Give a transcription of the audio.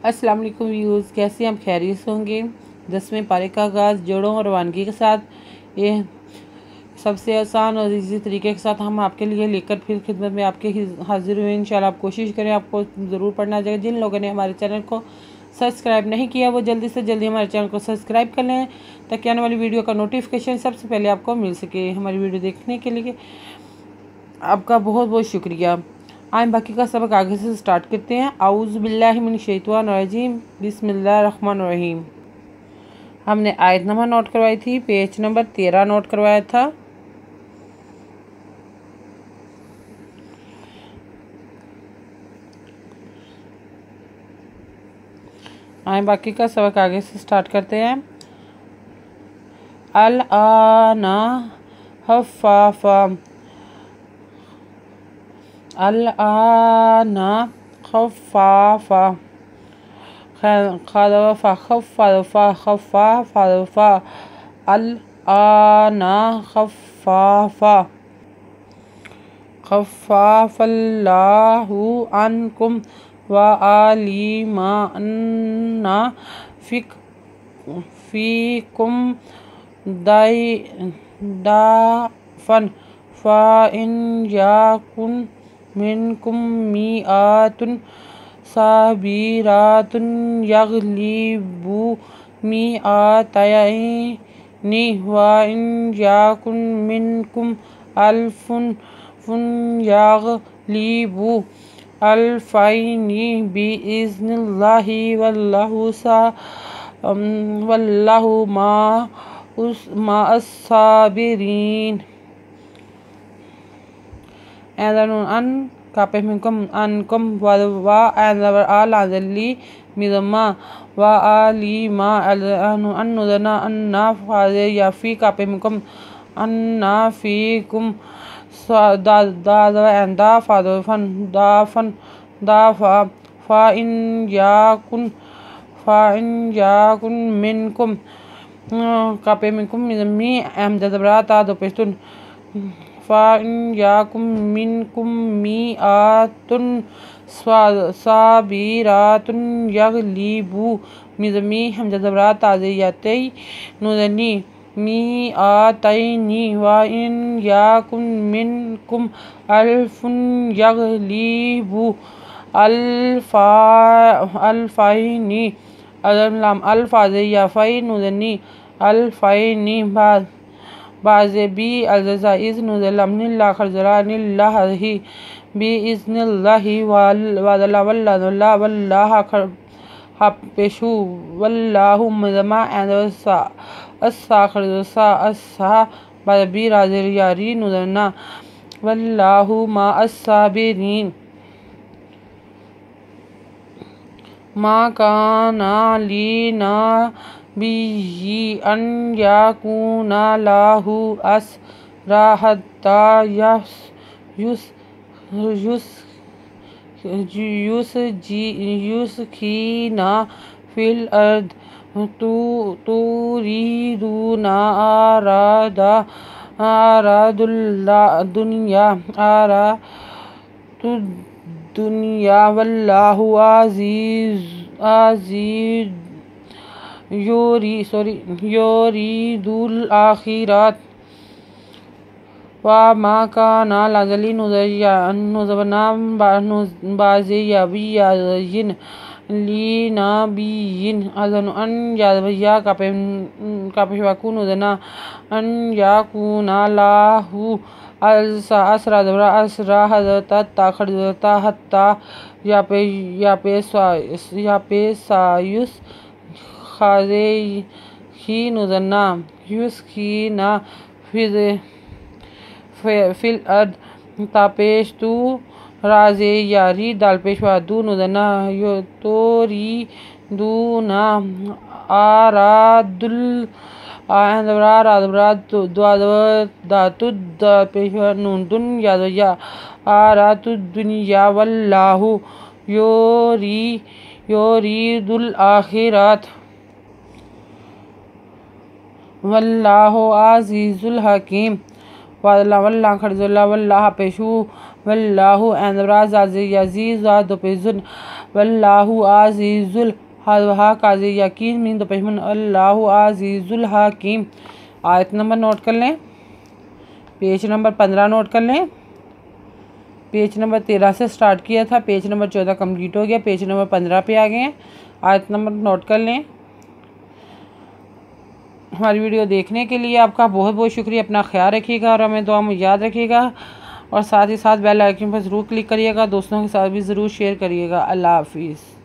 अस्सलाम वालेकुम व्यूज़, कैसे हम खैरियत होंगे। 10वें पारे का आगाज़ जोड़ों और रवानगी के साथ, ये सबसे आसान और इजी तरीके के साथ हम आपके लिए लेकर फिर खिदमत में आपके हाजिर हुए। इंशाल्लाह आप कोशिश करें, आपको ज़रूर पढ़ना आ जाएगा। जिन लोगों ने हमारे चैनल को सब्सक्राइब नहीं किया वो जल्दी से जल्दी हमारे चैनल को सब्सक्राइब कर लें ताकि आने वाली वीडियो का नोटिफिकेशन सबसे पहले आपको मिल सके। हमारी वीडियो देखने के लिए आपका बहुत बहुत शुक्रिया। आए बाकी का सबक आगे से स्टार्ट करते हैं। आऊज़ु बिल्लाहि मिनश शैतानिर रजीम, बिस्मिल्लाहिर रहमानिर रहीम। हमने आयत नंबर नोट करवाई थी, पेज नंबर 13 नोट करवाया था। आए बाकी का सबक आगे से स्टार्ट करते हैं। अल आना खफ़ाफ़ा, अल आना खफ़ाफ़ा, खफ़ाफ़ा खफ़ाफ़ा खफ़ाफ़ा, अल आना खफ़ाफ़ा, खफ़ाफ़ल्लाहु अन्कुम व आलिमा अन्ना फ़ीकुम दाफ़न फ़इन याकुन मिनकुम मिआतुन साबिरातुन यग़लिबु मिआतैनि व इन याकुन मिनकुम अल्फ़ुन यग़लिबु अल्फ़ैनि बिइज़्निल्लाहि वल्लाहु मअस-साबिरीन। अन कापे मिनकुम अनकुम व आलि मिज़म्मा व आलिमा अन्नुदना अन्ना फाज़े याफ़ी कापे मिनकुम अन्ना फ़ीकुम दादा फादफन दाफन दाफा फ़इन याकुन मिनकुम कापे मिनकुम मिज़म्मी हमज़ा दो पेस्तुन फ़इन याकुम मिनकुम मिआतुन साबिरातुन यग़लिबु मिज़म्मी हमज़ा ताज़ियातै नुदनी मिआतैनि व इन याकुन मिनकुम अल्फ़ुन यग़लिबु अल्फ़ैनि अल्फ़ाज़े याफ़ै नुदनी अल्फ़ैनि बाज़े बी अलज़ा इज़ नुज़लमिल्ला खरज़लानिल्लाहि बिइज़्निल्लाहि वल्लाह हापेशु वल्लाहु मज़मा अस्सा बाज़बी राज़े यारी नुज़ना वल्लाहु मअस-साबिरीन। मा काना लिनबिय्यि अन यकूना लहु अस्रा हत्ता युस्खिना फिल अर्द तुरीदूना दुनिया वल्लाहु अज़ीज़ युरीदुल आखिरत व मा काना लज़ली नुज़बना बाज़े यबिय्यिन लिनबिय्यिन अज़नु अन यबिय्या कापेशवाकु नुज़ना अन यकूना लहु अस्रा हज़रता खरज़ता हत्ता यापेसायुस खाज़े ही नुज़ना युस्खिना फिल अर्द तापेश तू राज़े यारी दाल पेशवा दू नुज़ना तोरी दूना आरादुल दुनिया वल्लाहु युरीदुल आखिरत वल्लाहु अज़ीज़ुल हकीम। वल्लाह खरजुल्ला वल्लाह पेशु वल्लाहु अज़ीज़ दोपेजुन वल्लाहु अज़ीज़ुल काजी यकीन मीन दुपहिमन अल्लाहु अज़ीज़ुल हकीम। आयत नंबर नोट कर लें, पेज नंबर 15 नोट कर लें। पेज नंबर 13 से स्टार्ट किया था, पेज नंबर 14 कंप्लीट हो गया, पेज नंबर 15 पे आ गए हैं। आयत नंबर नोट कर लें। हमारी वीडियो देखने के लिए आपका बहुत बहुत शुक्रिया। अपना ख्याल रखिएगा और हमें दुआ में याद रखिएगा, और साथ ही साथ बेल आइकन पर ज़रूर क्लिक करिएगा। दोस्तों के साथ भी ज़रूर शेयर करिएगा। अल्लाह हाफिज़।